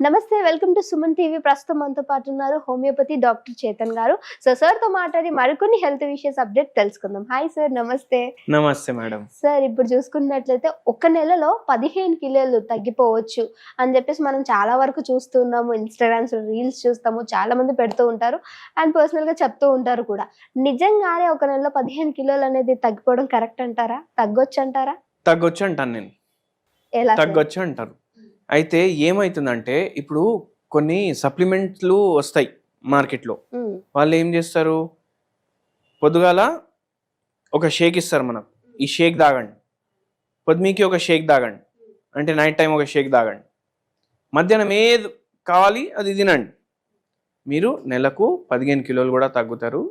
నమస్తే, welcome to Suman TV. ప్రస్తుతం మనతో పాటు ఉన్నారు హోమియోపతి డాక్టర్ చేతన్ గారు. సార్ తో మాట్లాడి మరికొన్ని హెల్త్ విషయస్ అప్డేట్ తెలుసుకుందాం. హాయ్ సార్, నమస్తే. నమస్తే మేడం. సార్, ఇప్పుడు చూసుకున్నట్లయితే ఒక నెలలో 15 కిలోలు తగ్గిపోవచ్చు అని చెప్పేసి మనం చాలా వరకు చూస్తున్నాము. ఇన్స్టాగ్రామ్స్ రీల్స్ చూస్తాము, చాలా మంది పెడుతూ ఉంటారు అండ్ పర్సనల్ గా చెప్తూ ఉంటారు కూడా. నిజంగానే ఒక నెలలో 15 కిలోలు అనేది తగ్గిపోవడం కరెక్ట్ అంటారా? తగ్గొచ్చు అంటారా? తగ్గొచ్చు అంటాను నేను. ఎలా తగ్గొచ్చు అంటారు. అయితే ఏమవుతుందంటే ఇప్పుడు కొన్ని సప్లిమెంట్లు వస్తాయి మార్కెట్లో. వాళ్ళు ఏం చేస్తారు, పొద్దుగాల ఒక షేక్ ఇస్తారు మనకు, ఈ షేక్ తాగండి, పొద్దుమీకి ఒక షేక్ తాగండి, అంటే నైట్ టైం ఒక షేక్ తాగండి, మధ్యాహ్నం ఏది కావాలి అది తినండి, మీరు నెలకు 15 కిలోలు కూడా తగ్గుతారు,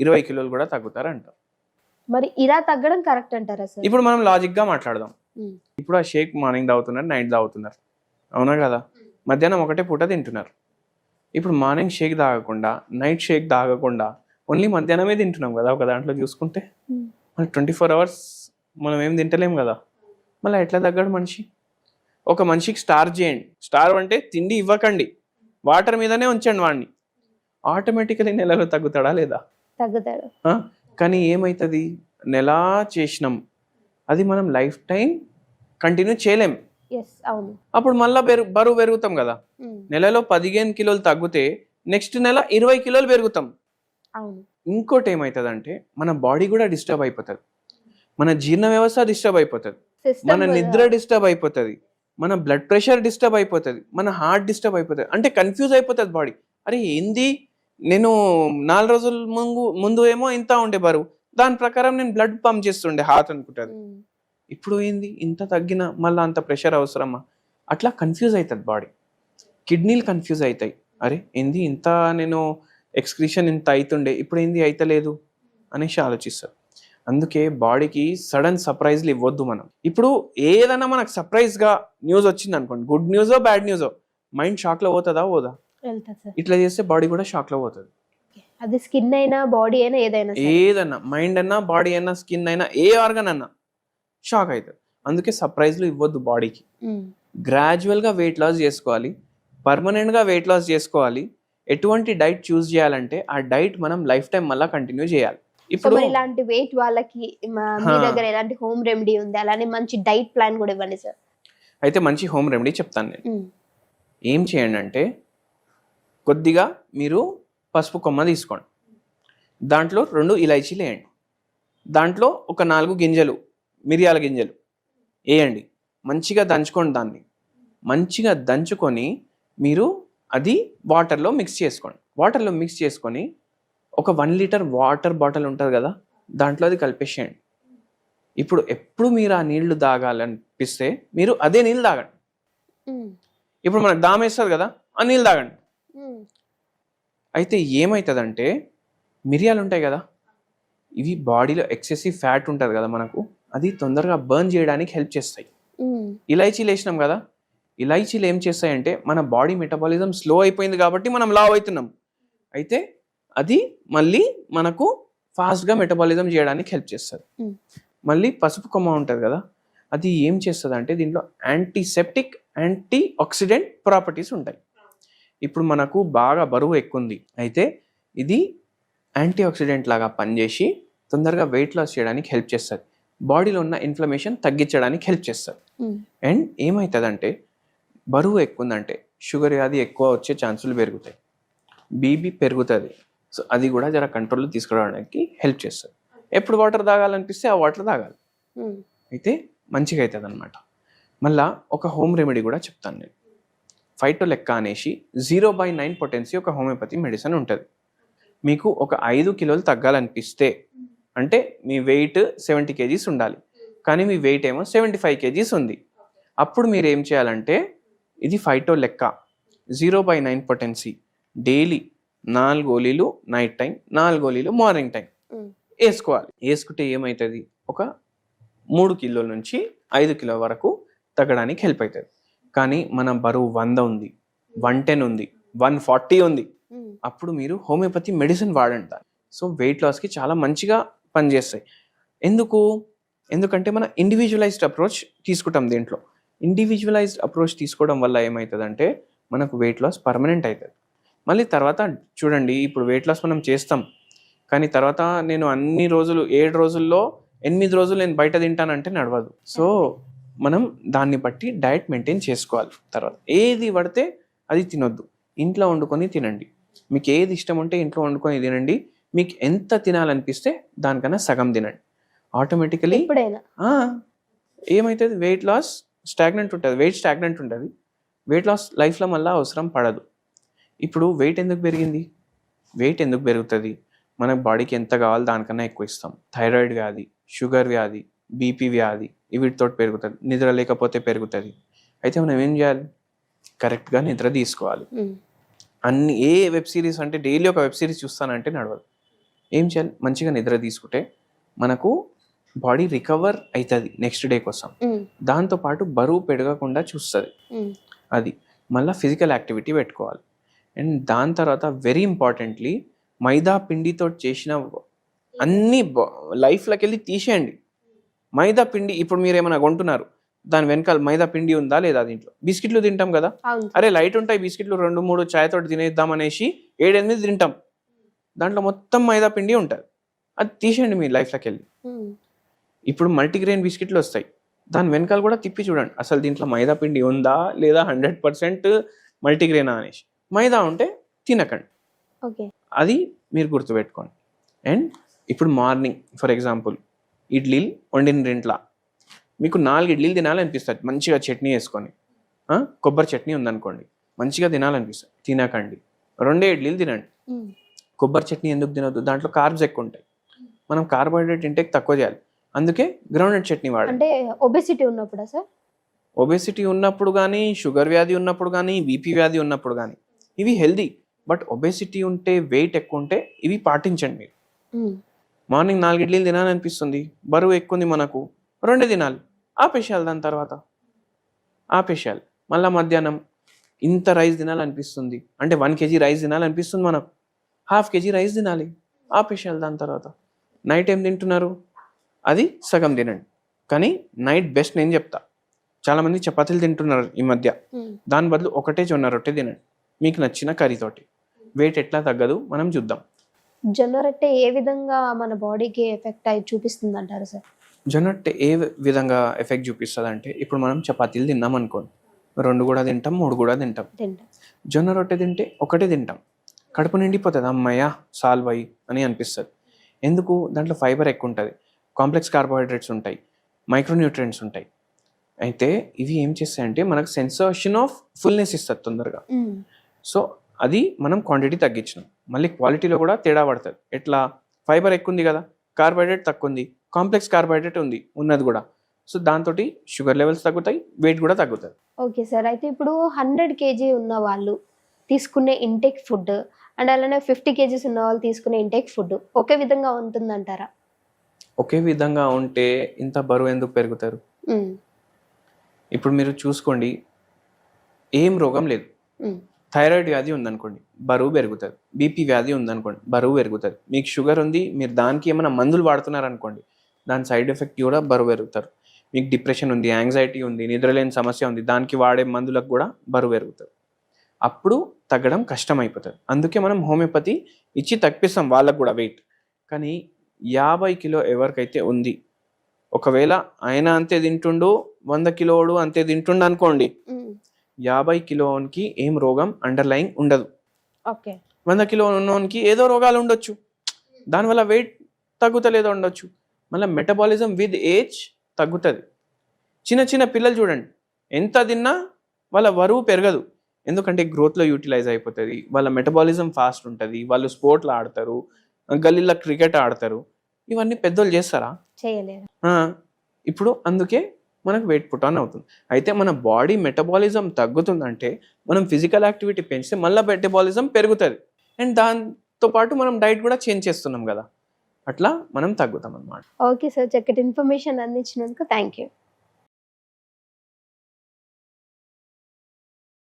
20 కిలోలు కూడా తగ్గుతారు అంటారు. మరి ఇలా తగ్గడం కరెక్ట్ అంటారా సార్? ఇప్పుడు మనం లాజిక్ గా మాట్లాడదాం. ఇప్పుడు ఆ షేక్ మార్నింగ్ తాగుతున్నారు, నైట్ తాగుతున్నారు, అవునా కదా? మధ్యాహ్నం ఒకటే పూట తింటున్నారు. ఇప్పుడు మార్నింగ్ షేక్ తాగకుండా, నైట్ షేక్ తాగకుండా ఓన్లీ మధ్యాహ్నమే తింటున్నాం కదా ఒక దాంట్లో చూసుకుంటే. మళ్ళీ 24 hours మనం ఏం తింటలేం కదా. మళ్ళీ ఎట్లా తగ్గడు మనిషి? ఒక మనిషికి స్టార్ చేయండి. స్టార్ అంటే తిండి ఇవ్వకండి, వాటర్ మీదనే ఉంచండి వాడిని, ఆటోమేటికలీ నెలలో తగ్గుతాడా లేదా? తగ్గుతాడు. కానీ ఏమవుతుంది, నెల చేసినాం, అది మనం లైఫ్ టైం కంటిన్యూ చేయలేం. అప్పుడు మళ్ళీ బరువు పెరుగుతాం కదా. నెలలో 15 కిలోలు తగ్గితే నెక్స్ట్ నెల 20 కిలోలు పెరుగుతాం. ఇంకోటి ఏమవుతుందంటే మన బాడీ కూడా డిస్టర్బ్ అయిపోతుంది, మన జీర్ణ వ్యవస్థ డిస్టర్బ్ అయిపోతుంది, మన నిద్ర డిస్టర్బ్ అయిపోతుంది, మన బ్లడ్ ప్రెషర్ డిస్టర్బ్ అయిపోతుంది, మన హార్ట్ డిస్టర్బ్ అయిపోతుంది. అంటే కన్ఫ్యూజ్ అయిపోతుంది బాడీ. అరే ఏంది, నేను 4 రోజుల ముందు ఏమో ఇంత ఉండే బరువు, దాని ప్రకారం నేను బ్లడ్ పంప్ చేస్తుండే హార్ట్ అనుకుంటుంది. ఇప్పుడు ఏంది ఇంత తగ్గిన మళ్ళీ అంత ప్రెషర్ అవసరమా? అట్లా కన్ఫ్యూజ్ అవుతుంది బాడీ. కిడ్నీలు కన్ఫ్యూజ్ అవుతాయి, అరే ఏంది ఇంత నేను ఎక్స్క్రీషన్ ఇంత అవుతుండే, ఇప్పుడు ఏంది అవుతలేదు అనేసి ఆలోచిస్తారు. అందుకే బాడీకి సడన్ సర్ప్రైజ్లు ఇవ్వద్దు మనం. ఇప్పుడు ఏదైనా మనకు సర్ప్రైజ్గా న్యూస్ వచ్చింది అనుకోండి, గుడ్ న్యూసో బ్యాడ్ న్యూసో, మైండ్ షాక్లో పోతుందా? పోదా? ఇట్లా చేస్తే బాడీ కూడా షాక్లో పోతుంది. అది స్కిన్ అయినా బాడీ అయినా ఏదైనా, మైండ్ అయినా బాడీ అయినా స్కిన్ అయినా ఏ ఆర్గన్ అన్నా షాక్ అవుతుంది. అందుకే సర్ప్రైజ్లు ఇవ్వద్దు బాడీకి. గ్రాడ్యువల్గా వెయిట్ లాస్ చేసుకోవాలి, పర్మనెంట్గా వెయిట్ లాస్ చేసుకోవాలి. ఎటువంటి డైట్ చూస్ చేయాలంటే ఆ డైట్ మనం లైఫ్ టైం మళ్ళీ కంటిన్యూ చేయాలి. ఇప్పుడు ఇలాంటి వెయిట్ వాళ్ళకి మీ దగ్గర ఎలాంటి హోమ్ రెమెడీ ఉంది, అలానే మంచి డైట్ ప్లాన్ కూడా ఇవ్వండి సార్. అయితే మంచి హోమ్ రెమెడీ చెప్తాను నేను. ఏం చేయండి అంటే, కొద్దిగా మీరు పసుపు కొమ్మ తీసుకోండి, దాంట్లో 2 ఇలాచీలు వేయండి, దాంట్లో ఒక 4 గింజలు మిరియాల గింజలు వేయండి, మంచిగా దంచుకోండి. దాన్ని మంచిగా దంచుకొని మీరు అది వాటర్లో మిక్స్ చేసుకోండి. వాటర్లో మిక్స్ చేసుకొని ఒక 1 లీటర్ వాటర్ బాటిల్ ఉంటుంది కదా, దాంట్లో అది కలిపేసేయండి. ఇప్పుడు ఎప్పుడు మీరు ఆ నీళ్లు తాగాలనిపిస్తే మీరు అదే నీళ్ళు తాగండి. ఇప్పుడు మనకు దామేస్తుంది కదా, ఆ నీళ్ళు తాగండి. అయితే ఏమవుతుందంటే, మిరియాలు ఉంటాయి కదా, ఇవి బాడీలో ఎక్సెసివ్ ఫ్యాట్ ఉంటుంది కదా మనకు, అది తొందరగా బర్న్ చేయడానికి హెల్ప్ చేస్తాయి. ఇలాచీలు వేసినాం కదా, ఇలాచీలు ఏం చేస్తాయంటే మన బాడీ మెటబాలిజం స్లో అయిపోయింది కాబట్టి మనం లావ్ అవుతున్నాం. అయితే అది మళ్ళీ మనకు ఫాస్ట్గా మెటబాలిజం చేయడానికి హెల్ప్ చేస్తుంది. మళ్ళీ పసుపు కొమ్మ ఉంటుంది కదా, అది ఏం చేస్తుంది అంటే దీంట్లో యాంటీసెప్టిక్, యాంటీ ఆక్సిడెంట్ ప్రాపర్టీస్ ఉంటాయి. ఇప్పుడు మనకు బాగా బరువు ఎక్కువ ఉంది, అయితే ఇది యాంటీ ఆక్సిడెంట్ లాగా పనిచేసి తొందరగా వెయిట్ లాస్ చేయడానికి హెల్ప్ చేస్తుంది, బాడీలో ఉన్న ఇన్ఫ్లమేషన్ తగ్గించడానికి హెల్ప్ చేస్తుంది. అండ్ ఏమవుతుందంటే, బరువు ఎక్కువ ఉందంటే షుగర్ వ్యాధి ఎక్కువ వచ్చే ఛాన్సులు పెరుగుతాయి, బీపీ పెరుగుతుంది. సో అది కూడా జర కంట్రోల్లో తీసుకురావడానికి హెల్ప్ చేస్తుంది. ఎప్పుడు వాటర్ తాగాలనిపిస్తే ఆ వాటర్ తాగాలి, అయితే మంచిగా అవుతుంది అనమాట. మళ్ళా ఒక హోమ్ రెమెడీ కూడా చెప్తాను నేను. ఫైటోలెక్కా అనేసి 0/9 పొటెన్సీ ఒక హోమియోపతి మెడిసిన్ ఉంటుంది. మీకు ఒక 5 కిలోలు తగ్గాలనిపిస్తే, అంటే మీ వెయిట్ 70 kgs ఉండాలి, కానీ మీ వెయిట్ ఏమో 75 kgs ఉంది. అప్పుడు మీరు ఏం చేయాలంటే, ఇది ఫైటోలెక్కా 0/9 పొటెన్సీ డైలీ 4 గోళీలు నైట్ టైం, 4 గోళీలు మార్నింగ్ టైం వేసుకోవాలి. వేసుకుంటే ఏమవుతుంది, ఒక 3 కిలోల నుంచి 5 కిలోల వరకు తగ్గడానికి హెల్ప్ అవుతుంది. కానీ మన బరువు 100 ఉంది, 110 ఉంది, 140 ఉంది, అప్పుడు మీరు హోమియోపతి మెడిసిన్ వాడండి. సో వెయిట్ లాస్కి చాలా మంచిగా పనిచేస్తాయి. ఎందుకంటే మన ఇండివిజువలైజ్డ్ అప్రోచ్ తీసుకుంటాం. దీంట్లో ఇండివిజువలైజ్డ్ అప్రోచ్ తీసుకోవడం వల్ల ఏమవుతుందంటే, మనకు వెయిట్ లాస్ పర్మనెంట్ అవుతుంది. మళ్ళీ తర్వాత చూడండి, ఇప్పుడు వెయిట్ లాస్ మనం చేస్తాం, కానీ తర్వాత నేను అన్ని రోజులు 7 రోజుల్లో 8 రోజులు నేను బయట తింటానంటే నడవదు. సో మనం దాన్ని బట్టి డయట్ మెయింటైన్ చేసుకోవాలి. తర్వాత ఏది పడితే అది తినొద్దు, ఇంట్లో వండుకొని తినండి. మీకు ఏది ఇష్టం ఉంటే ఇంట్లో వండుకొని తినండి. మీకు ఎంత తినాలనిపిస్తే దానికన్నా సగం తినండి. ఆటోమేటికలీ ఎప్పుడైనా ఏమవుతుంది, వెయిట్ లాస్ స్టాగ్నెంట్ ఉంటుంది, వెయిట్ స్టాగ్నెంట్ ఉంటుంది. వెయిట్ లాస్ లైఫ్లో మళ్ళీ అవసరం పడదు. ఇప్పుడు వెయిట్ ఎందుకు పెరిగింది, వెయిట్ ఎందుకు పెరుగుతుంది, మనకు బాడీకి ఎంత కావాలో దానికన్నా ఎక్కువ ఇస్తాం. థైరాయిడ్ వ్యాధి, షుగర్ వ్యాధి, బీపీ వ్యాధి వీటితో పెరుగుతుంది. నిద్ర లేకపోతే పెరుగుతుంది. అయితే మనం ఏం చేయాలి, కరెక్ట్గా నిద్ర తీసుకోవాలి. అన్ని ఏ వెబ్ సిరీస్ అంటే డైలీ ఒక వెబ్ సిరీస్ చూస్తానంటే నడవదు. ఏం చేయాలి, మంచిగా నిద్ర తీసుకుంటే మనకు బాడీ రికవర్ అవుతుంది నెక్స్ట్ డే కోసం. దాంతోపాటు బరువు పెరగకుండా చూస్తుంది. అది మళ్ళీ ఫిజికల్ యాక్టివిటీ పెట్టుకోవాలి. అండ్ దాని తర్వాత వెరీ ఇంపార్టెంట్లీ మైదా పిండితో చేసిన అన్ని లైఫ్లోకి వెళ్ళి తీసేయండి. మైదా పిండి ఇప్పుడు మీరు ఏమైనా కొంటున్నారు, దాని వెనకాల మైదా పిండి ఉందా లేదా? దీంట్లో బిస్కెట్లు తింటాం కదా, అరే లైట్ ఉంటాయి బిస్కెట్లు, 2-3 చాయ్ తోటి తినేద్దాం అనేసి 7-8 తింటాం, దాంట్లో మొత్తం మైదా పిండి ఉంటుంది. అది తీసేయండి మీ లైఫ్లోకి వెళ్ళి. ఇప్పుడు మల్టీగ్రెయిన్ బిస్కెట్లు వస్తాయి, దాని వెనకాల కూడా తిప్పి చూడండి, అసలు దీంట్లో మైదా పిండి ఉందా లేదా, 100% మల్టీగ్రెయినా అనేసి. మైదా ఉంటే తినకండి, అది మీరు గుర్తుపెట్టుకోండి. అండ్ ఇప్పుడు మార్నింగ్ ఫర్ ఎగ్జాంపుల్ ఇడ్లీలు వండిన ఇంట్లో మీకు 4 ఇడ్లీలు తినాలనిపిస్తుంది, మంచిగా చట్నీ వేసుకొని, కొబ్బరి చట్నీ ఉందనుకోండి, మంచిగా తినాలనిపిస్తుంది, తినకండి. 2 ఇడ్లీలు తినండి. కొబ్బరి చట్నీ ఎందుకు తినొద్దు, దాంట్లో కార్బ్స్ ఎక్కువ ఉంటాయి. మనం కార్బోహైడ్రేట్ ఇంటేక్ తక్కువ చేయాలి, అందుకే గ్రౌండ్నట్ చట్నీ వాడండి. అంటే ఒబెసిటీ ఉన్నప్పుడా సార్? ఒబెసిటీ ఉన్నప్పుడు కానీ, షుగర్ వ్యాధి ఉన్నప్పుడు కానీ, బీపీ వ్యాధి ఉన్నప్పుడు కానీ ఇవి హెల్దీ. బట్ ఒబెసిటీ ఉంటే, వెయిట్ ఎక్కువ ఉంటే ఇవి పాటించండి మీరు. మార్నింగ్ 4 ఇడ్లీలు తినాలనిపిస్తుంది, బరువు ఎక్కువ ఉంది మనకు, 2 తినాలి, ఆపేసేయాలి. దాని తర్వాత ఆపేసేయాలి. మళ్ళీ మధ్యాహ్నం ఇంత రైస్ తినాలనిపిస్తుంది అంటే 1 kg రైస్ తినాలనిపిస్తుంది మనకు, 1/2 kg రైస్ తినాలి, ఆపేసేయాలి. దాని తర్వాత నైట్ ఏం తింటున్నారు, అది సగం తినండి. కానీ నైట్ బెస్ట్ నేను చెప్తా, చాలామంది చపాతీలు తింటున్నారు ఈ మధ్య, దాని బదులు ఒకటే జొన్న రొట్టె తినండి మీకు నచ్చిన కర్రీతోటి. వెయిట్ ఎట్లా తగ్గదు మనం చూద్దాం. జొన్న రొట్టె ఏ విధంగా మన బాడీకి ఎఫెక్ట్ అయి చూపిస్తుంది అంటారు సార్? జొన్న రొట్టె ఏ విధంగా ఎఫెక్ట్ చూపిస్తుంది అంటే, ఇప్పుడు మనం చపాతీలు తిన్నాం అనుకోండి, 2 కూడా తింటాం, 3 కూడా తింటాం. జొన్న రొట్టె తింటే ఒకటే తింటాం, కడుపు నిండిపోతుంది, అమ్మయ్య సాల్వ్ అయ్యి అని అనిపిస్తుంది. ఎందుకు, దాంట్లో ఫైబర్ ఎక్కువ ఉంటుంది, కాంప్లెక్స్ కార్బోహైడ్రేట్స్ ఉంటాయి, మైక్రోన్యూట్రియంట్స్ ఉంటాయి. అయితే ఇవి ఏం చేస్తాయంటే మనకు సెన్సేషన్ ఆఫ్ ఫుల్నెస్ ఇస్తుంది తొందరగా. సో అది మనం క్వాంటిటీ తగ్గించినాం, మళ్ళీ క్వాలిటీలో కూడా తేడా పడుతుంది. ఎట్లా, ఫైబర్ ఎక్కువ ఉంది కదా, కార్బోహైడ్రేట్ తక్కువ ఉంది, కాంప్లెక్స్ కార్బోహైడ్రేట్ ఉన్నది కూడా. సో దాంతో షుగర్ లెవెల్స్ తగ్గుతాయి, వెయిట్ కూడా తగ్గుతుంది. ఓకే సార్, అయితే ఇప్పుడు 100 kg ఉన్న వాళ్ళు తీసుకునే ఇంటేక్ ఫుడ్ అండ్ అలానే 50 kgs ఉన్న వాళ్ళు తీసుకునే ఇంటేక్ ఫుడ్ ఒకే విధంగా ఉంటుందంటారా? ఒకే విధంగా ఉంటే ఇంత బరువు ఎందుకు పెరుగుతారు? ఇప్పుడు మీరు చూసుకోండి, ఏం రోగం లేదు, థైరాయిడ్ వ్యాధి ఉందనుకోండి బరువు పెరుగుతుంది, బీపీ వ్యాధి ఉందనుకోండి బరువు పెరుగుతుంది, మీకు షుగర్ ఉంది మీరు దానికి ఏమైనా మందులు వాడుతున్నారనుకోండి దాని సైడ్ ఎఫెక్ట్ కూడా బరువు పెరుగుతారు. మీకు డిప్రెషన్ ఉంది, యాంగ్జైటీ ఉంది, నిద్రలేని సమస్య ఉంది, దానికి వాడే మందులకు కూడా బరువు పెరుగుతుంది. అప్పుడు తగ్గడం కష్టం అయిపోతుంది. అందుకే మనం హోమియోపతి ఇచ్చి తగ్గిస్తాం వాళ్ళకు కూడా వెయిట్. కానీ 50 కిలో ఎవరికైతే ఉంది, ఒకవేళ ఆయన అంతే తింటుండు, 100 కిలోడు అంతే తింటుండు అనుకోండి, 50 కిలోకి ఏం రోగం అండర్లైన్ ఉండదు. 100 కిలో ఉన్నోనికి ఏదో రోగాలు ఉండొచ్చు, దానివల్ల వెయిట్ తగ్గుతలేదో ఉండొచ్చు. మళ్ళీ మెటబాలిజం విత్ ఏజ్ తగ్గుతుంది. చిన్న చిన్న పిల్లలు చూడండి, ఎంత తిన్నా వాళ్ళ బరువు పెరగదు, ఎందుకంటే గ్రోత్లో యూటిలైజ్ అయిపోతుంది, వాళ్ళ మెటబాలిజం ఫాస్ట్ ఉంటుంది, వాళ్ళు స్పోర్ట్లు ఆడతారు, గల్లీలో క్రికెట్ ఆడతారు. ఇవన్నీ పెద్దోళ్ళు చేస్తారా? చేయలేరు. ఇప్పుడు అందుకే మనకు వెయిట్ పుట్ ఆన్ అవుతుంది. అయితే మన బాడీ మెటబాలిజం తగ్గుతుందంటే మనం ఫిజికల్ యాక్టివిటీ పెంచితే మళ్ళీ మెటబాలిజం పెరుగుతుంది. అండ్ దాంతోపాటు మనం డైట్ కూడా చేంజ్ చేస్తున్నాం కదా, అట్లా మనం తగ్గుతాం అన్నమాట. ఓకే సార్, చక్కటి ఇన్ఫర్మేషన్ అందించినందుకు థ్యాంక్ యూ.